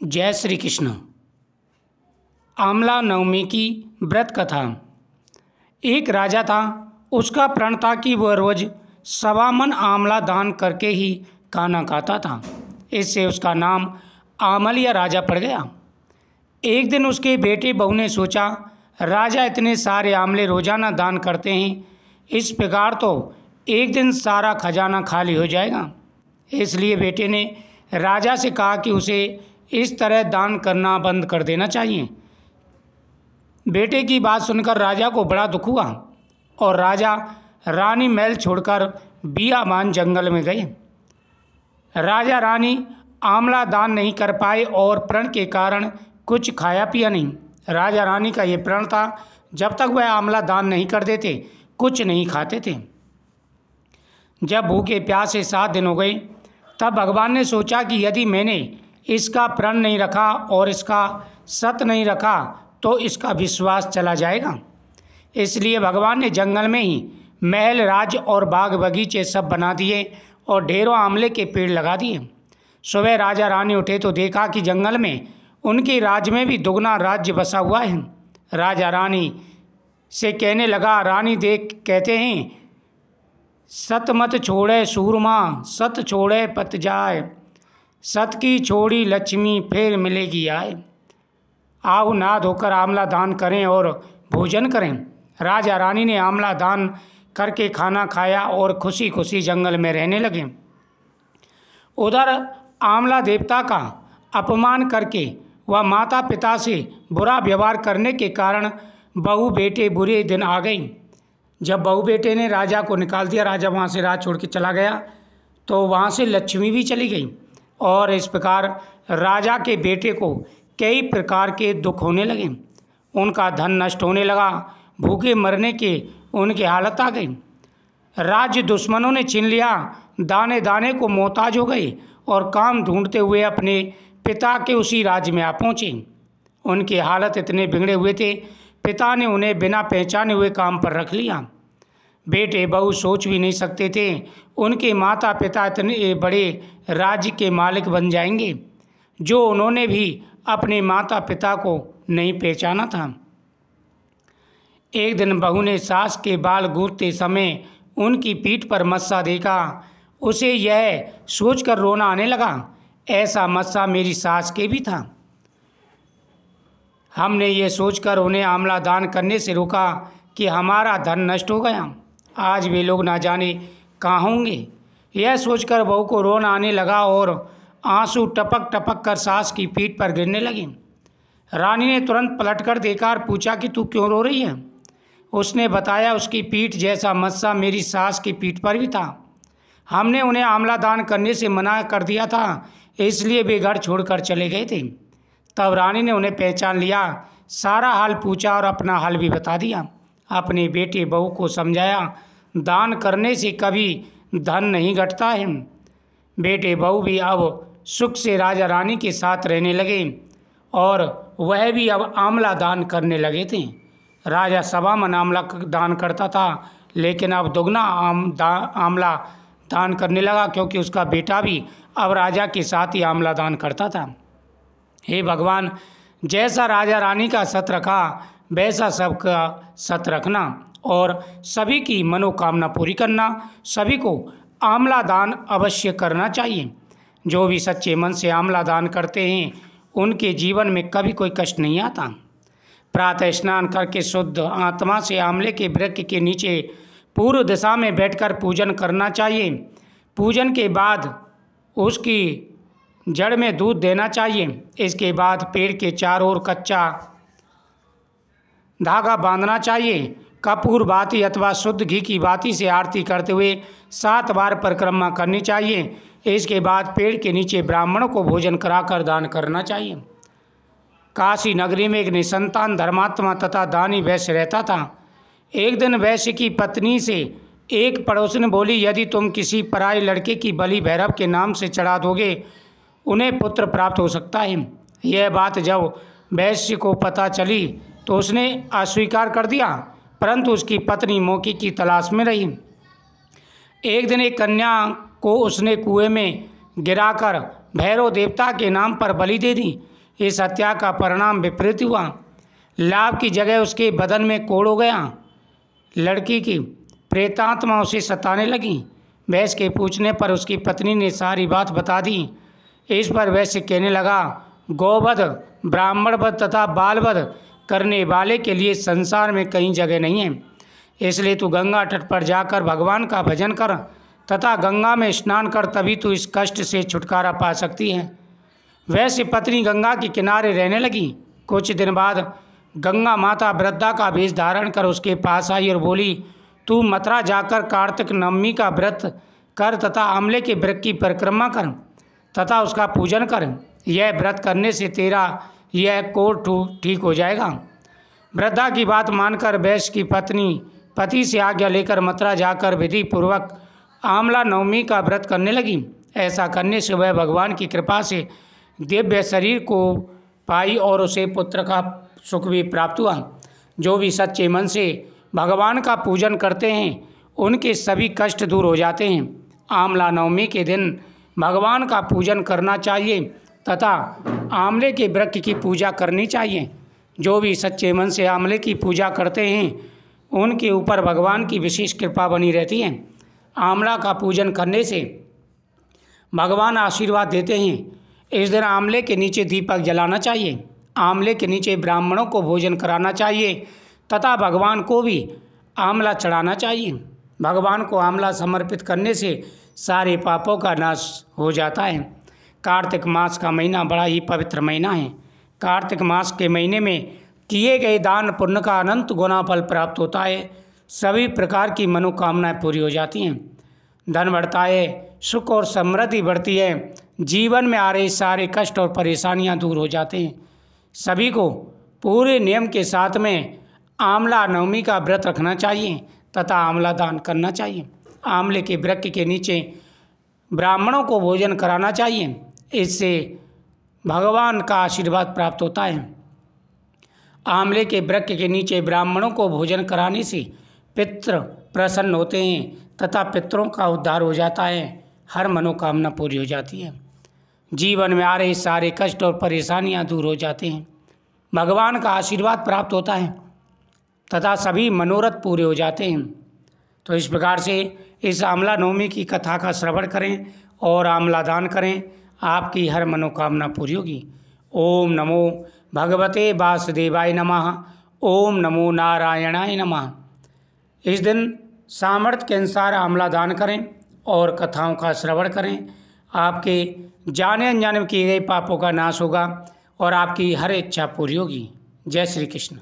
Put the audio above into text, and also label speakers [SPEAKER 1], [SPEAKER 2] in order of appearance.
[SPEAKER 1] जय श्री कृष्ण। आमला नवमी की व्रत कथा। एक राजा था, उसका प्रण था कि वह रोज 1.25 मन आमला दान करके ही खाना खाता था। इससे उसका नाम आमलिया राजा पड़ गया। एक दिन उसके बेटे बहू ने सोचा, राजा इतने सारे आमले रोजाना दान करते हैं, इस प्रकार तो एक दिन सारा खजाना खाली हो जाएगा। इसलिए बेटे ने राजा से कहा कि उसे इस तरह दान करना बंद कर देना चाहिए। बेटे की बात सुनकर राजा को बड़ा दुख हुआ और राजा रानी महल छोड़कर बियाबान जंगल में गए। राजा रानी आमला दान नहीं कर पाए और प्रण के कारण कुछ खाया पिया नहीं। राजा रानी का ये प्रण था, जब तक वह आमला दान नहीं कर देते कुछ नहीं खाते थे। जब भूखे प्यासे 7 दिन हो गए, तब भगवान ने सोचा कि यदि मैंने इसका प्रण नहीं रखा और इसका सत नहीं रखा तो इसका विश्वास चला जाएगा। इसलिए भगवान ने जंगल में ही महल, राज और बाग बगीचे सब बना दिए और ढेरों आमले के पेड़ लगा दिए। सुबह राजा रानी उठे तो देखा कि जंगल में उनके राज्य में भी दुगना राज्य बसा हुआ है। राजा रानी से कहने लगा, रानी देख कहते हैं, सत मत छोड़े सूरमा, सत छोड़े पत जाए, सत की छोड़ी लक्ष्मी फिर मिलेगी आए। आओ ना धोकर आमला दान करें और भोजन करें। राजा रानी ने आमला दान करके खाना खाया और खुशी खुशी जंगल में रहने लगे। उधर आमला देवता का अपमान करके वह माता पिता से बुरा व्यवहार करने के कारण बहू बेटे बुरे दिन आ गई। जब बहू बेटे ने राजा को निकाल दिया, राजा वहाँ से राज छोड़ के चला गया, तो वहाँ से लक्ष्मी भी चली गई और इस प्रकार राजा के बेटे को कई प्रकार के दुख होने लगे। उनका धन नष्ट होने लगा, भूखे मरने के उनकी हालत आ गई। राज्य दुश्मनों ने छीन लिया, दाने दाने को मोहताज हो गए और काम ढूंढते हुए अपने पिता के उसी राज्य में आ पहुँचे। उनकी हालत इतने बिगड़े हुए थे, पिता ने उन्हें बिना पहचाने हुए काम पर रख लिया। बेटे बहू सोच भी नहीं सकते थे उनके माता पिता इतने बड़े राज्य के मालिक बन जाएंगे, जो उन्होंने भी अपने माता पिता को नहीं पहचाना था। एक दिन बहू ने सास के बाल गूंथते समय उनकी पीठ पर मस्सा देखा। उसे यह सोचकर रोना आने लगा, ऐसा मस्सा मेरी सास के भी था। हमने ये सोचकर उन्हें आमला दान करने से रोका कि हमारा धन नष्ट हो गया, आज वे लोग ना जाने कहाँ होंगे। यह सोचकर बहू को रोना आने लगा और आंसू टपक टपक कर सास की पीठ पर गिरने लगे। रानी ने तुरंत पलटकर देखा और पूछा कि तू क्यों रो रही है। उसने बताया, उसकी पीठ जैसा मस्सा मेरी सास की पीठ पर भी था। हमने उन्हें आमला दान करने से मना कर दिया था, इसलिए वे घर छोड़कर चले गए थे। तब रानी ने उन्हें पहचान लिया, सारा हाल पूछा और अपना हाल भी बता दिया। अपने बेटे बहू को समझाया, दान करने से कभी धन नहीं घटता है। बेटे बहू भी अब सुख से राजा रानी के साथ रहने लगे और वह भी अब आमला दान करने लगे थे। राजा 1.25 मन आमला दान करता था, लेकिन अब दुगना आमला दान करने लगा, क्योंकि उसका बेटा भी अब राजा के साथ ही आमला दान करता था। हे भगवान, जैसा राजा रानी का सत रखा वैसा सबका सत रखना और सभी की मनोकामना पूरी करना। सभी को आमला दान अवश्य करना चाहिए। जो भी सच्चे मन से आमला दान करते हैं उनके जीवन में कभी कोई कष्ट नहीं आता। प्रातः स्नान करके शुद्ध आत्मा से आमले के वृक्ष के नीचे पूर्व दिशा में बैठकर पूजन करना चाहिए। पूजन के बाद उसकी जड़ में दूध देना चाहिए। इसके बाद पेड़ के चारों ओर कच्चा धागा बांधना चाहिए। कपूर बाती अथवा शुद्ध घी की बाती से आरती करते हुए 7 बार परिक्रमा करनी चाहिए। इसके बाद पेड़ के नीचे ब्राह्मणों को भोजन कराकर दान करना चाहिए। काशी नगरी में एक निसंतान धर्मात्मा तथा दानी वैश्य रहता था। एक दिन वैश्य की पत्नी से एक पड़ोसन बोली, यदि तुम किसी पराये लड़के की बलि भैरव के नाम से चढ़ा दोगे, उन्हें पुत्र प्राप्त हो सकता है। यह बात जब वैश्य को पता चली तो उसने अस्वीकार कर दिया, परंतु उसकी पत्नी मौके की तलाश में रही। एक दिन एक कन्या को उसने कुएं में गिराकर भैरव देवता के नाम पर बलि दे दी। इस हत्या का परिणाम विपरीत हुआ। लाभ की जगह उसके बदन में कोढ़ हो गया। लड़की की प्रेतात्मा उसे सताने लगी। वैश्य के पूछने पर उसकी पत्नी ने सारी बात बता दी। इस पर वैश्य कहने लगा, गौवध, ब्राह्मणवध तथा बालवध करने वाले के लिए संसार में कहीं जगह नहीं है। इसलिए तू गंगा तट पर जाकर भगवान का भजन कर तथा गंगा में स्नान कर, तभी तू इस कष्ट से छुटकारा पा सकती है। वैश्य पत्नी गंगा के किनारे रहने लगी। कुछ दिन बाद गंगा माता वृद्धा का वेश धारण कर उसके पास आई और बोली, तू मथुरा जाकर कार्तिक नवमी का व्रत कर तथा आंवले के वृक्ष की परिक्रमा कर तथा उसका पूजन कर। यह व्रत करने से तेरा यह कोढ़ ठीक हो जाएगा। वृद्धा की बात मानकर वैश्य की पत्नी पति से आज्ञा लेकर मथुरा जाकर विधि पूर्वक आंवला नवमी का व्रत करने लगी। ऐसा करने से वह भगवान की कृपा से दिव्य शरीर को पाई और उसे पुत्र का सुख भी प्राप्त हुआ। जो भी सच्चे मन से भगवान का पूजन करते हैं उनके सभी कष्ट दूर हो जाते हैं। आंवला नवमी के दिन भगवान का पूजन करना चाहिए तथा आंवले के वृक्ष की पूजा करनी चाहिए। जो भी सच्चे मन से आंवले की पूजा करते हैं उनके ऊपर भगवान की विशेष कृपा बनी रहती है। आंवला का पूजन करने से भगवान आशीर्वाद देते हैं। इस दिन आंवले के नीचे दीपक जलाना चाहिए। आंवले के नीचे ब्राह्मणों को भोजन कराना चाहिए तथा भगवान को भी आंवला चढ़ाना चाहिए। भगवान को आंवला समर्पित करने से सारे पापों का नाश हो जाता है। कार्तिक मास का महीना बड़ा ही पवित्र महीना है। कार्तिक मास के महीने में किए गए दान पुण्य का अनंत गुना फल प्राप्त होता है। सभी प्रकार की मनोकामनाएं पूरी हो जाती हैं। धन बढ़ता है, सुख और समृद्धि बढ़ती है। जीवन में आ रहे सारे कष्ट और परेशानियां दूर हो जाते हैं। सभी को पूरे नियम के साथ में आंवला नवमी का व्रत रखना चाहिए तथा आंवला दान करना चाहिए। आंवले के वृक्ष के नीचे ब्राह्मणों को भोजन कराना चाहिए। इससे भगवान का आशीर्वाद प्राप्त होता है। आंवले के वृक्ष के नीचे ब्राह्मणों को भोजन कराने से पितृ प्रसन्न होते हैं तथा पितरों का उद्धार हो जाता है। हर मनोकामना पूरी हो जाती है। जीवन में आ रहे सारे कष्ट और परेशानियां दूर हो जाते हैं। भगवान का आशीर्वाद प्राप्त होता है तथा सभी मनोरथ पूरे हो जाते हैं। तो इस प्रकार से इस आंवला नवमी की कथा का श्रवण करें और आंवला दान करें, आपकी हर मनोकामना पूरी होगी। ओम नमो भगवते वासुदेवाय नमः। ओम नमो नारायणाय नमः। इस दिन सामर्थ्य के अनुसार आंवला दान करें और कथाओं का श्रवण करें। आपके जाने अनजाने में किए गए पापों का नाश होगा और आपकी हर इच्छा पूरी होगी। जय श्री कृष्ण।